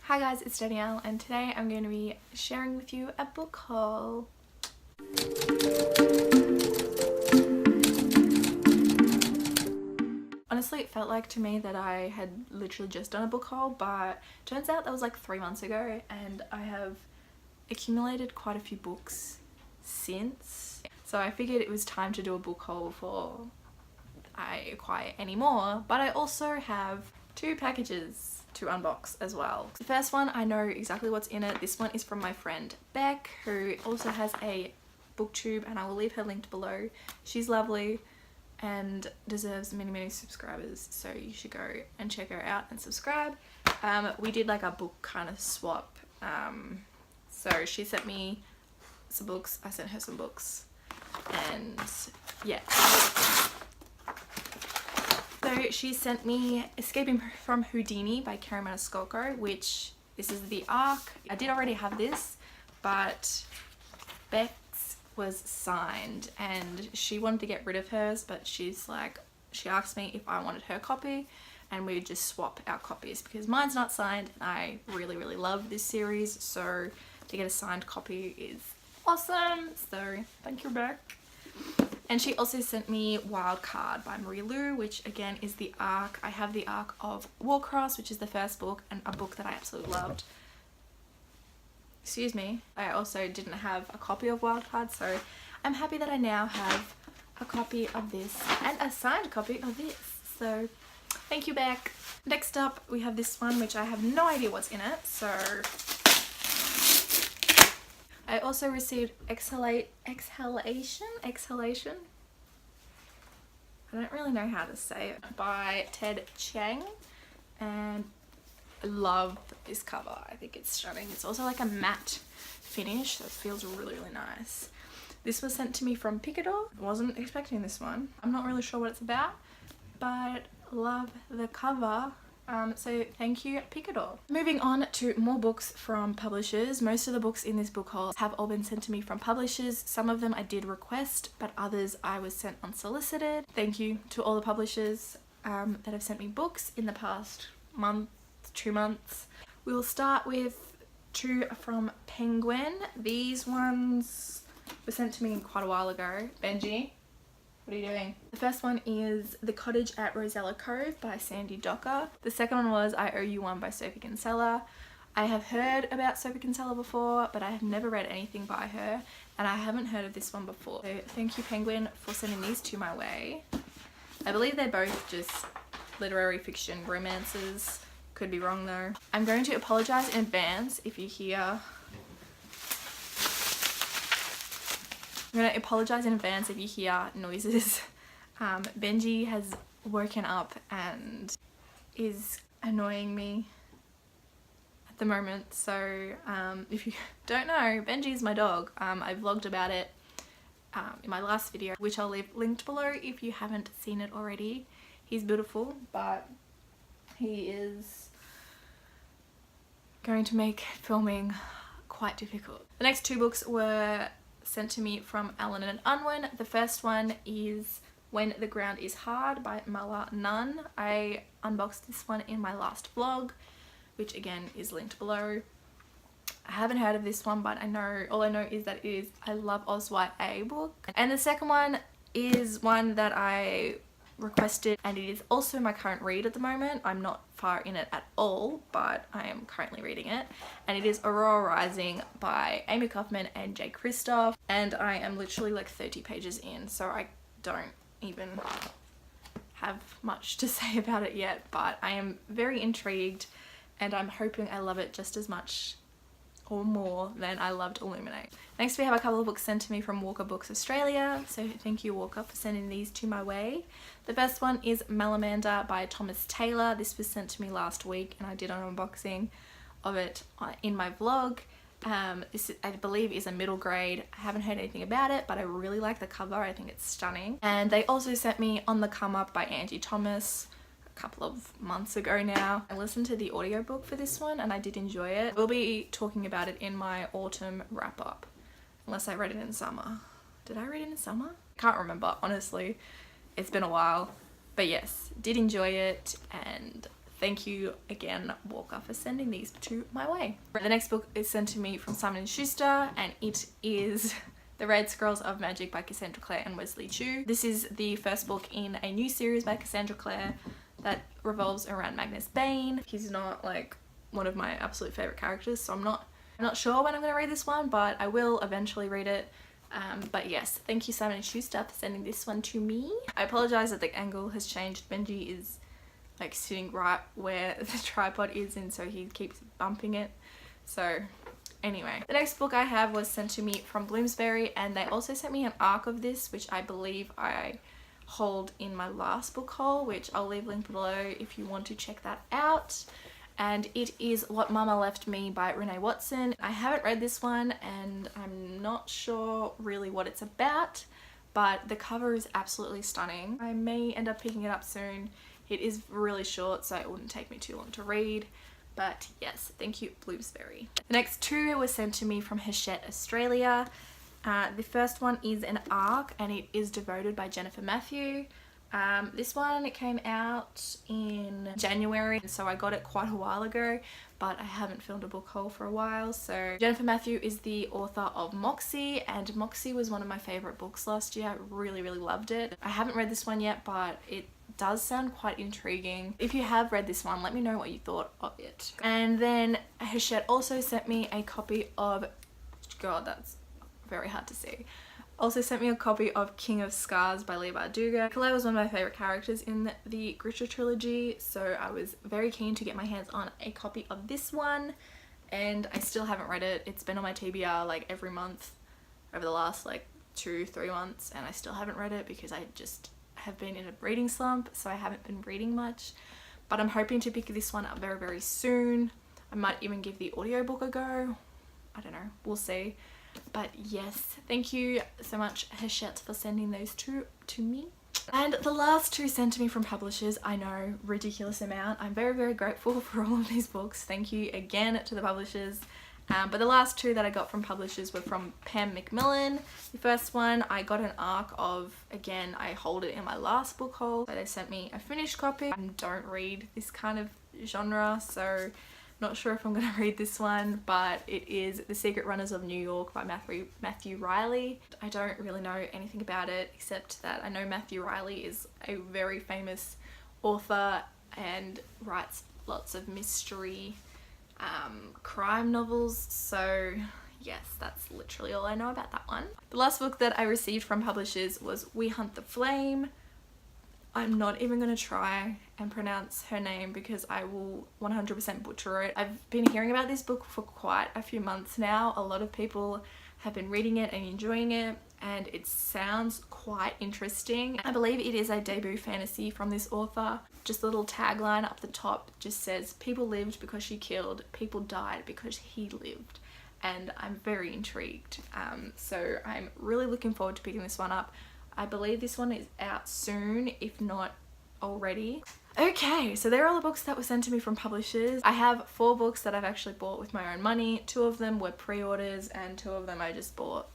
Hi guys, it's Danielle and today I'm going to be sharing with you a book haul. Honestly, it felt like to me that I had literally just done a book haul, but turns out that was like 3 months ago and I have accumulated quite a few books since. So I figured it was time to do a book haul before I acquire any more, but I also have 2 packages to unbox as well. The first one, I know exactly what's in it. This one is from my friend Beck, who also has a booktube, and I will leave her linked below. She's lovely and deserves many subscribers, so you should go and check her out and subscribe. We did like a book kind of swap, so she sent me some books, I sent her some books, and yeah. So she sent me Escaping from Houdini by Karen Maniscalco, which this is the ARC. I did already have this, but BEC'S was signed and she wanted to get rid of hers, but she asked me if I wanted her copy and we would just swap our copies because mine's not signed and I really love this series, so to get a signed copy is awesome. So thank you, Beck. And she also sent me Wild Card by Marie Lu, which again is the ARC. I have the ARC of Warcross, which is the first book and a book that I absolutely loved. Excuse me. I also didn't have a copy of Wild Card, so I'm happy that I now have a copy of this and a signed copy of this. So thank you, Beck. Next up we have this one, which I have no idea what's in it, so I also received Exhalation. I don't really know how to say it, by Ted Chiang, and I love this cover. I think it's stunning. It's also like a matte finish, so it feels really nice. This was sent to me from Picador. I wasn't expecting this one. I'm not really sure what it's about, but love the cover. So thank you, Picador. Moving on to more books from publishers. Most of the books in this book haul have all been sent to me from publishers. Some of them I did request, but others I was sent unsolicited. Thank you to all the publishers that have sent me books in the past month, 2 months. We will start with 2 from Penguin. These ones were sent to me quite a while ago. Benji, what are you doing? The first one is The Cottage at Rosella Cove by Sandy Docker. The second one was I Owe You One by Sophie Kinsella. I have heard about Sophie Kinsella before, but I have never read anything by her, and I haven't heard of this one before. So thank you, Penguin, for sending these 2 my way. I believe they're both just literary fiction romances. Could be wrong though. I'm going to apologise in advance if you hear... I'm going to apologise in advance if you hear noises. Benji has woken up and is annoying me at the moment. So if you don't know, Benji is my dog. I vlogged about it in my last video, which I'll leave linked below if you haven't seen it already. He's beautiful, but he is going to make filming quite difficult. The next 2 books were sent to me from Alan and Unwin. The first one is When the Ground is Hard by Mala Nunn. I unboxed this one in my last vlog, which again is linked below. I haven't heard of this one, but all I know is that it is I Love Oz YA book. And the second one is one that I requested, and it is also my current read at the moment. I'm not far in it at all, but I am currently reading it, and it is Aurora Rising by Amy Kaufman and Jay Kristoff, and I am literally like 30 pages in, so I don't even have much to say about it yet, but I am very intrigued and I'm hoping I love it just as much or more than I loved Illuminate. Next we have a couple of books sent to me from Walker Books Australia, so thank you, Walker, for sending these 2 my way. The first one is Malamander by Thomas Taylor. This was sent to me last week and I did an unboxing of it in my vlog. This I believe is a middle grade. I haven't heard anything about it, but I really like the cover. I think it's stunning. And they also sent me On the Come Up by Angie Thomas a couple of months ago now. I listened to the audiobook for this one and I did enjoy it. We'll be talking about it in my autumn wrap up, unless I read it in summer. Did I read it in summer? Can't remember, honestly. It's been a while, but yes, did enjoy it, and thank you again, Walker, for sending these to my way. The next book is sent to me from Simon & Schuster, and it is The Red Scrolls of Magic by Cassandra Clare and Wesley Chu. This is the first book in a new series by Cassandra Clare that revolves around Magnus Bane. He's not like one of my absolute favourite characters, so I'm not sure when I'm going to read this one, but I will eventually read it. But yes, thank you Simon & Schuster for sending this one to me. I apologise that the angle has changed. Benji is like sitting right where the tripod is, and so he keeps bumping it. So anyway, the next book I have was sent to me from Bloomsbury, and they also sent me an ARC of this, which I believe I hold in my last book haul, which I'll leave linked below if you want to check that out. And it is What Mama Left Me by Renee Watson. I haven't read this one and I'm not sure really what it's about, but the cover is absolutely stunning. I may end up picking it up soon. It is really short, so it wouldn't take me too long to read. But yes, thank you Bloomsbury. The next two were sent to me from Hachette Australia. The first one is an ARC, and it is Devoted by Jennifer Matthew. This one, it came out in January, so I got it quite a while ago, but I haven't filmed a book haul for a while. So Jennifer Matthew is the author of Moxie, and Moxie was one of my favourite books last year. I really loved it. I haven't read this one yet, but it does sound quite intriguing. If you have read this one, let me know what you thought of it. And then Hachette also sent me a copy of, God, that's very hard to see. Also sent me a copy of King of Scars by Leigh Bardugo. Claire was one of my favourite characters in the Grisha trilogy, so I was very keen to get my hands on a copy of this one, and I still haven't read it. It's been on my TBR like every month over the last like 2-3 months, and I still haven't read it because I just have been in a reading slump, so I haven't been reading much. But I'm hoping to pick this one up very soon. I might even give the audiobook a go. I don't know, we'll see. But yes, thank you so much Hachette for sending those two to me. And the last two sent to me from publishers, I know, ridiculous amount. I'm very grateful for all of these books. Thank you again to the publishers. But the last two that I got from publishers were from Pam Macmillan. The first one I got an ARC of, again, I hold it in my last book haul. So they sent me a finished copy. I don't read this kind of genre, so not sure if I'm going to read this one, but it is The Secret Runners of New York by Matthew Riley. I don't really know anything about it, except that I know Matthew Riley is a very famous author and writes lots of mystery crime novels, so yes, that's literally all I know about that one. The last book that I received from publishers was We Hunt the Flame. I'm not even going to try and pronounce her name because I will 100% butcher it. I've been hearing about this book for quite a few months now. A lot of people have been reading it and enjoying it, and it sounds quite interesting. I believe it is a debut fantasy from this author. Just a little tagline up the top just says, "People lived because she killed, people died because he lived." And I'm very intrigued. So I'm really looking forward to picking this one up. I believe this one is out soon, if not already. Okay, so there are all the books that were sent to me from publishers. I have 4 books that I've actually bought with my own money. 2 of them were pre-orders and 2 of them I just bought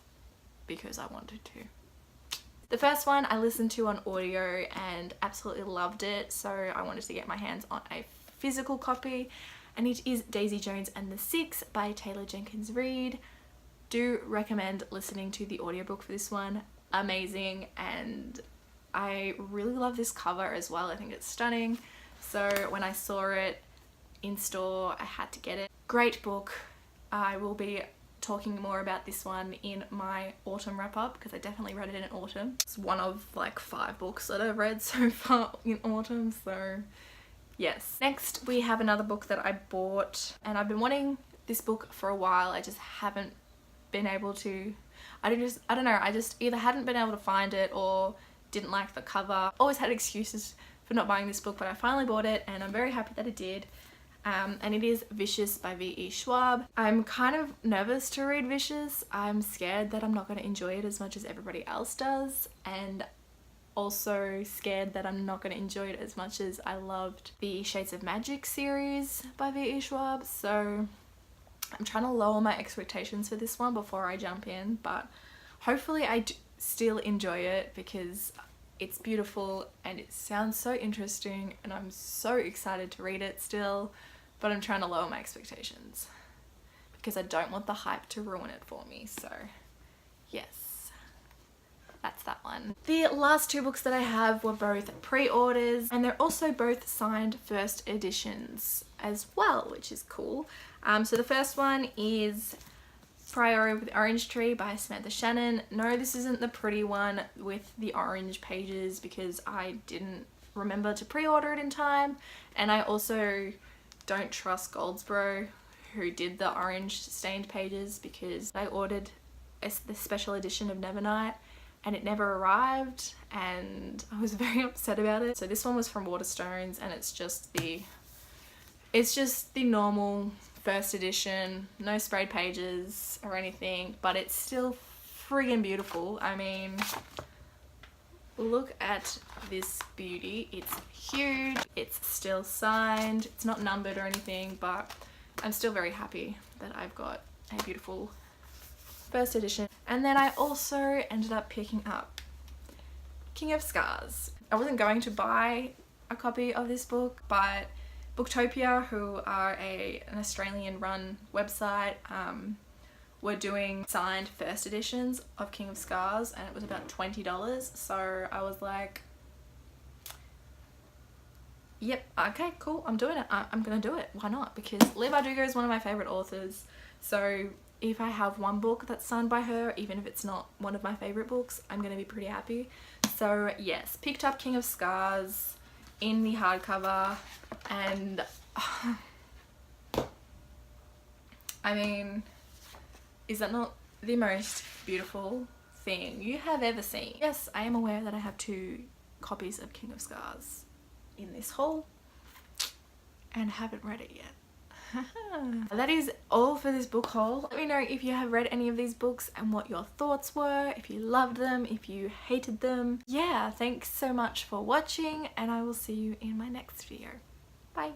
because I wanted to. The first one I listened to on audio and absolutely loved it, so I wanted to get my hands on a physical copy, and it is Daisy Jones and the Six by Taylor Jenkins Reid. Do recommend listening to the audiobook for this one. Amazing, and I really love this cover as well. I think it's stunning, so when I saw it in store I had to get it. Great book. I will be talking more about this one in my autumn wrap up because I definitely read it in autumn. It's one of like 5 books that I've read so far in autumn, so yes. Next we have another book that I bought, and I've been wanting this book for a while. I just haven't been able to. I don't know, I just either hadn't been able to find it or didn't like the cover. Always had excuses for not buying this book, but I finally bought it and I'm very happy that I did. And it is Vicious by V.E. Schwab. I'm kind of nervous to read Vicious. I'm scared that I'm not going to enjoy it as much as everybody else does, and also scared that I'm not going to enjoy it as much as I loved the Shades of Magic series by V.E. Schwab, so I'm trying to lower my expectations for this one before I jump in, but hopefully I still enjoy it because It's beautiful and it sounds so interesting and I'm so excited to read it still, but I'm trying to lower my expectations because I don't want the hype to ruin it for me. So yes, that's that one. The last two books that I have were both pre-orders, and they're also both signed first editions as well, which is cool. So the first one is Priori with the Orange Tree by Samantha Shannon. No, this isn't the pretty one with the orange pages because I didn't remember to pre-order it in time, and I also don't trust Goldsboro who did the orange stained pages because I ordered the special edition of Nevernight and it never arrived and I was very upset about it. So this one was from Waterstones and it's just the normal first edition, no sprayed pages or anything, but it's still friggin' beautiful. I mean, look at this beauty. It's huge, it's still signed, it's not numbered or anything, but I'm still very happy that I've got a beautiful first edition. And then I also ended up picking up King of Scars. I wasn't going to buy a copy of this book, but Booktopia, who are an Australian run website, were doing signed first editions of King of Scars and it was about $20. So I was like, yep, okay, cool, I'm doing it. I'm gonna do it. Why not? Because Leigh Bardugo is one of my favorite authors. So if I have one book that's signed by her, even if it's not one of my favorite books, I'm gonna be pretty happy. So yes, picked up King of Scars in the hardcover, and I mean, is that not the most beautiful thing you have ever seen? Yes, I am aware that I have 2 copies of King of Scars in this haul and haven't read it yet. That is all for this book haul. Let me know if you have read any of these books and what your thoughts were, if you loved them, if you hated them. Yeah, thanks so much for watching and I will see you in my next video. Bye.